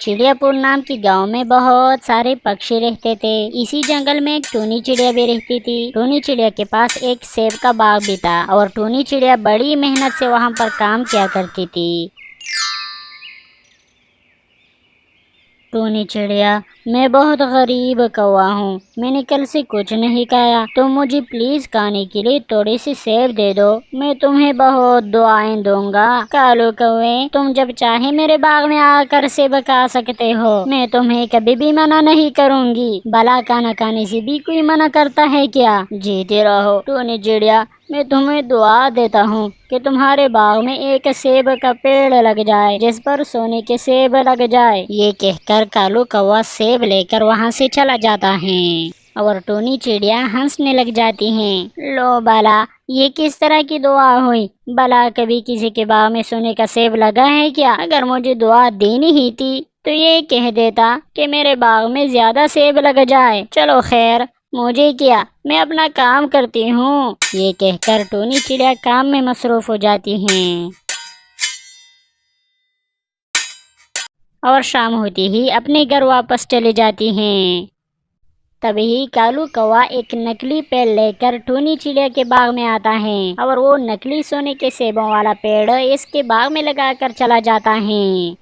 चिड़िया पुर नाम के गांव में बहुत सारे पक्षी रहते थे। इसी जंगल में एक टूनी चिड़िया भी रहती थी। टूनी चिड़िया के पास एक सेब का बाग भी था और टूनी चिड़िया बड़ी मेहनत से वहां पर काम किया करती थी। टूनी चिड़िया, मैं बहुत गरीब कौवा हूँ, मैंने कल से कुछ नहीं खाया, तुम मुझे प्लीज खाने के लिए थोड़ी सी सेब दे दो, मैं तुम्हें बहुत दुआएं दूंगा। कालू कौवे, तुम जब चाहे मेरे बाग में आकर सेब खा सकते हो, मैं तुम्हें कभी भी मना नहीं करूँगी। भला खाना खाने से भी कोई मना करता है क्या? जीते रहो। टूनी चिड़िया, मैं तुम्हें दुआ देता हूँ कि तुम्हारे बाग में एक सेब का पेड़ लग जाए जिस पर सोने के सेब लग जाए। ये कहकर कालू कौवा सेब लेकर वहाँ से चला जाता है और टूनी चिड़िया हंसने लग जाती हैं। लो भला, ये किस तरह की दुआ हुई? भला कभी किसी के बाग में सोने का सेब लगा है क्या? अगर मुझे दुआ देनी ही थी तो ये कह देता कि मेरे बाग में ज्यादा सेब लग जाए। चलो खैर, मुझे क्या, मैं अपना काम करती हूँ। ये कहकर टूनी चिड़िया काम में मसरूफ हो जाती हैं और शाम होती ही अपने घर वापस चले जाती हैं। तभी कालू कौवा एक नकली पेड़ लेकर टूनी चिड़िया के बाग में आता है और वो नकली सोने के सेबों वाला पेड़ इसके बाग में लगाकर चला जाता है।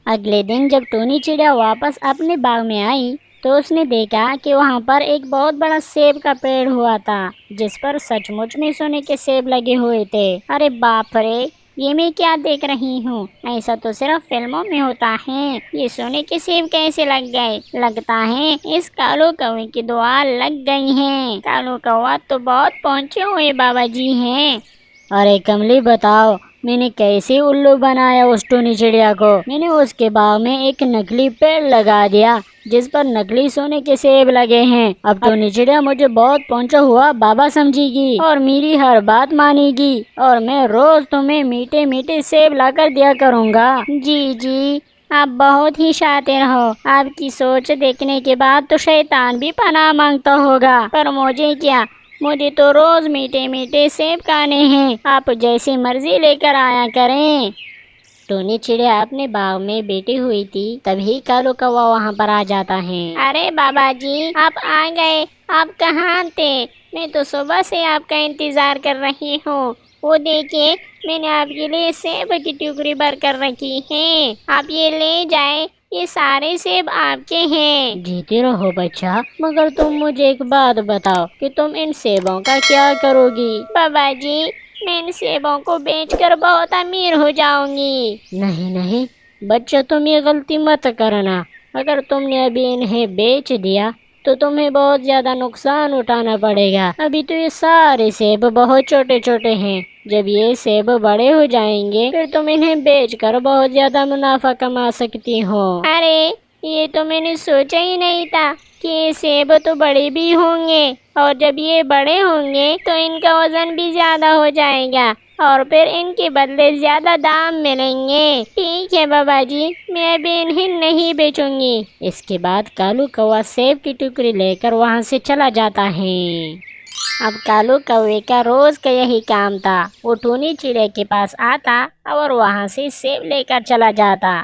अगले दिन जब टूनी चिड़िया वापस अपने बाग में आई तो उसने देखा कि वहाँ पर एक बहुत बड़ा सेब का पेड़ हुआ था जिस पर सचमुच में सोने के सेब लगे हुए थे। अरे बाप रे, ये मैं क्या देख रही हूँ? ऐसा तो सिर्फ फिल्मों में होता है। ये सोने के सेब कैसे लग गए? लगता है इस कालू कौवे की दुआ लग गई है। कालू कौवा तो बहुत पहुँचे हुए बाबा जी हैं। अरे कमली, बताओ मैंने कैसे उल्लू बनाया उस टूनी चिड़िया को? मैंने उसके बाग में एक नकली पेड़ लगा दिया जिस पर नकली सोने के सेब लगे हैं। अब टूनी चिड़िया मुझे बहुत पहुंचा हुआ बाबा समझेगी और मेरी हर बात मानेगी और मैं रोज तुम्हें मीठे मीठे सेब लाकर दिया करूँगा। जी जी, आप बहुत ही शातिर हो। आपकी सोच देखने के बाद तो शैतान भी पनाह मांगता होगा, पर मुझे क्या, मुझे तो रोज मीठे मीठे सेब खाने हैं। आप जैसी मर्जी लेकर आया करें। टूनी चिड़िया अपने बाग में बैठी हुई थी, तभी कालू कौवा वहाँ पर आ जाता है। अरे बाबा जी, आप आ गए। आप कहाँ थे? मैं तो सुबह से आपका इंतजार कर रही हूँ। वो देखिए, मैंने आपके लिए सेब की टुकड़ी भर कर रखी है, आप ये ले जाए, ये सारे सेब आपके हैं। जीते रहो बच्चा, मगर तुम मुझे एक बात बताओ कि तुम इन सेबों का क्या करोगी? बाबा जी, मैं इन सेबों को बेचकर बहुत अमीर हो जाऊंगी। नहीं नहीं बच्चा, तुम ये गलती मत करना। अगर तुमने अभी इन्हें बेच दिया तो तुम्हें बहुत ज्यादा नुकसान उठाना पड़ेगा। अभी तो ये सारे सेब बहुत छोटे छोटे हैं, जब ये सेब बड़े हो जाएंगे फिर तुम इन्हें बेचकर बहुत ज्यादा मुनाफा कमा सकती हो। अरे, ये तो मैंने सोचा ही नहीं था कि ये सेब तो बड़े भी होंगे और जब ये बड़े होंगे तो इनका वजन भी ज्यादा हो जाएगा और फिर इनके बदले ज्यादा दाम मिलेंगे। ठीक है बाबा जी, मैं अभी इन्हें नहीं बेचूंगी। इसके बाद कालू कौवा सेब की टुकड़ी लेकर वहाँ से चला जाता है। अब कालू कौवे का रोज का यही काम था। वो टूनी चिड़िया के पास आता और वहाँ से सेब लेकर चला जाता।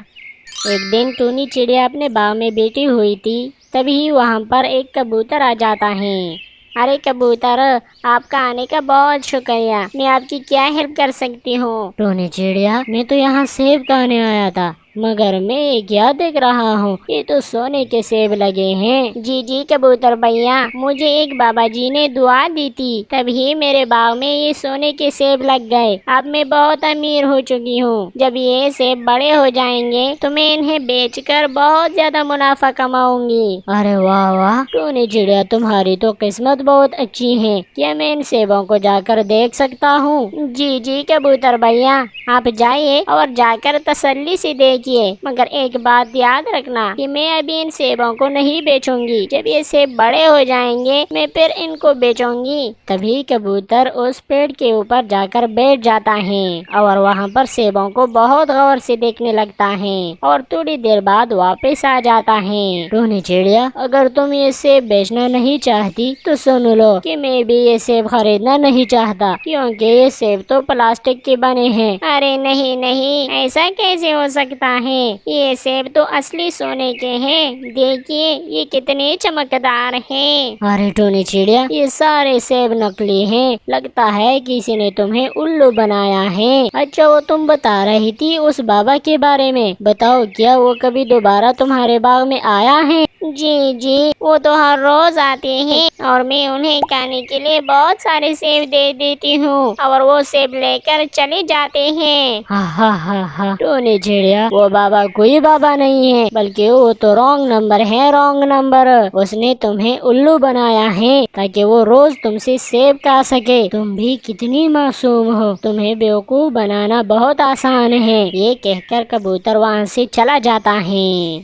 एक दिन टूनी चिड़िया अपने बाग में बैठी हुई थी, तभी वहाँ पर एक कबूतर आ जाता है। अरे कबूतर, आपका आने का बहुत शुक्रिया, मैं आपकी क्या हेल्प कर सकती हूँ? टूनी चिड़िया, मैं तो यहाँ सेब खाने आया था, मगर मैं ये क्या देख रहा हूँ, ये तो सोने के सेब लगे हैं। जी जी कबूतर भैया, मुझे एक बाबा जी ने दुआ दी थी, तभी मेरे बाग में ये सोने के सेब लग गए। अब मैं बहुत अमीर हो चुकी हूँ। जब ये सेब बड़े हो जाएंगे तो मैं इन्हें बेचकर बहुत ज्यादा मुनाफा कमाऊंगी। अरे वाह वाह टूनी चिड़िया, तुम्हारी तो किस्मत बहुत अच्छी है। क्या मैं इन सेबों को जाकर देख सकता हूँ? जी जी कबूतर भैया, आप जाइए और जाकर तसल्ली से देखिए, मगर एक बात याद रखना कि मैं अभी इन सेबों को नहीं बेचूंगी। जब ये सेब बड़े हो जाएंगे मैं फिर इनको बेचूंगी। तभी कबूतर उस पेड़ के ऊपर जाकर बैठ जाता है और वहाँ पर सेबों को बहुत गौर से देखने लगता है और थोड़ी देर बाद वापस आ जाता है। टूनी चिड़िया, अगर तुम ये सेब बेचना नहीं चाहती तो सुन लो कि मैं भी ये सेब खरीदना नहीं चाहता, क्योंकि ये सेब तो प्लास्टिक के बने हैं। अरे नहीं नहीं, ऐसा कैसे हो सकता रहा है। ये सेब तो असली सोने के हैं, देखिए ये कितने चमकदार हैं। अरे टोनी चिड़िया, ये सारे सेब नकली हैं, लगता है किसी ने तुम्हें उल्लू बनाया है। अच्छा, वो तुम बता रही थी उस बाबा के बारे में, बताओ क्या वो कभी दोबारा तुम्हारे बाग में आया है? जी जी, वो तो हर रोज आते हैं और मैं उन्हें खाने के लिए बहुत सारे सेब दे देती हूँ और वो सेब लेकर चले जाते हैं। हा टोनी चिड़िया, वो बाबा कोई बाबा नहीं है, बल्कि वो तो रॉन्ग नंबर है, रॉन्ग नंबर। उसने तुम्हें उल्लू बनाया है ताकि वो रोज तुमसे सेब खा सके। तुम भी कितनी मासूम हो, तुम्हें बेवकूफ बनाना बहुत आसान है। ये कहकर कबूतर वहाँ से चला जाता है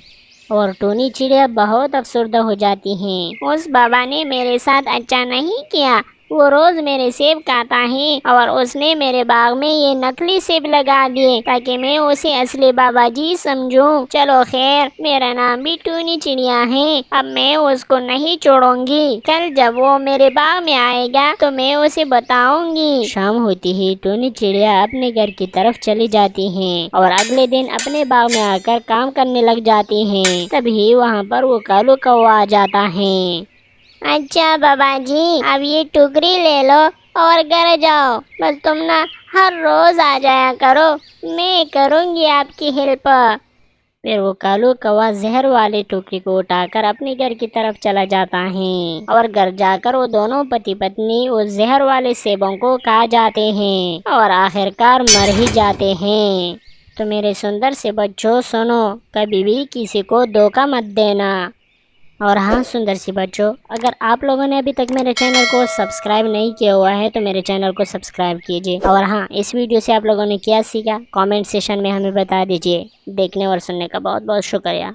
और टोनी चिड़िया बहुत अफसरदा हो जाती हैं। उस बाबा ने मेरे साथ अच्छा नहीं किया, वो रोज मेरे सेब खाता है और उसने मेरे बाग में ये नकली सेब लगा दिए ताकि मैं उसे असली बाबा जी समझूं। चलो खैर, मेरा नाम भी टोनी चिड़िया है, अब मैं उसको नहीं छोड़ूंगी। कल जब वो मेरे बाग में आएगा तो मैं उसे बताऊंगी। शाम होती ही टोनी चिड़िया अपने घर की तरफ चली जाती हैं और अगले दिन अपने बाग में आकर काम करने लग जाती हैं। तभी वहाँ पर वो कालू कौवा आ जाता है। अच्छा बाबा जी, अब ये टोकरी ले लो और घर जाओ, बस तुम ना हर रोज आ जाया करो, मैं करूँगी आपकी हेल्प। फिर वो कालू कौवा जहर वाली टोकरी को उठाकर अपने घर की तरफ चला जाता है और घर जाकर वो दोनों पति पत्नी उस जहर वाले सेबों को खा जाते हैं और आखिरकार मर ही जाते हैं। तो मेरे सुंदर से बच्चों सुनो, कभी भी किसी को धोखा मत देना। और हाँ सुंदर सी बच्चों, अगर आप लोगों ने अभी तक मेरे चैनल को सब्सक्राइब नहीं किया हुआ है तो मेरे चैनल को सब्सक्राइब कीजिए। और हाँ, इस वीडियो से आप लोगों ने क्या सीखा कमेंट सेशन में हमें बता दीजिए। देखने और सुनने का बहुत बहुत शुक्रिया।